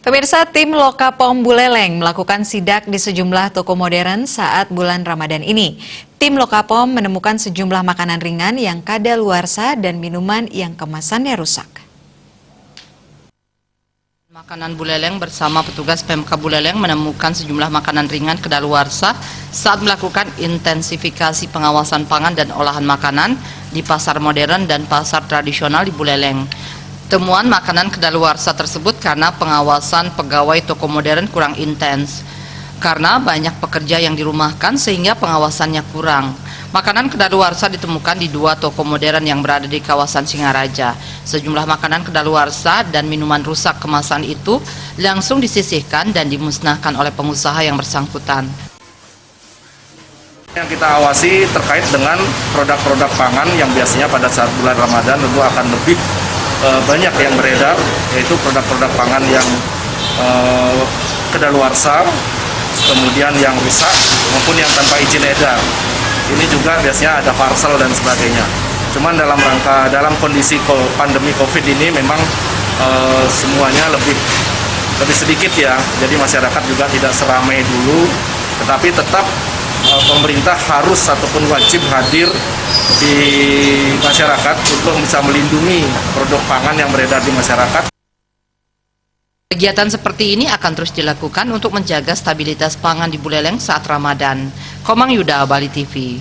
Pemirsa, tim Lokapom Buleleng melakukan sidak di sejumlah toko modern saat bulan Ramadan ini. Tim Lokapom menemukan sejumlah makanan ringan yang kadaluarsa dan minuman yang kemasannya rusak. Makanan Buleleng bersama petugas Pemkab Buleleng menemukan sejumlah makanan ringan kadaluarsa saat melakukan intensifikasi pengawasan pangan dan olahan makanan di pasar modern dan pasar tradisional di Buleleng. Temuan makanan kadaluarsa tersebut karena pengawasan pegawai toko modern kurang intens. Karena banyak pekerja yang dirumahkan sehingga pengawasannya kurang. Makanan kadaluarsa ditemukan di 2 toko modern yang berada di kawasan Singaraja. Sejumlah makanan kadaluarsa dan minuman rusak kemasan itu langsung disisihkan dan dimusnahkan oleh pengusaha yang bersangkutan. Yang kita awasi terkait dengan produk-produk pangan yang biasanya pada saat bulan Ramadan tentu akan lebih banyak yang beredar, yaitu produk-produk pangan yang kadaluarsa, kemudian yang rusak maupun yang tanpa izin edar. Ini juga biasanya ada parcel dan sebagainya. Cuman dalam kondisi pandemi COVID ini memang semuanya lebih sedikit ya. Jadi masyarakat juga tidak seramai dulu, tetapi tetap pemerintah harus ataupun wajib hadir di masyarakat untuk bisa melindungi produk pangan yang beredar di masyarakat. Kegiatan seperti ini akan terus dilakukan untuk menjaga stabilitas pangan di Buleleng saat Ramadan. Komang Yuda, Bali TV.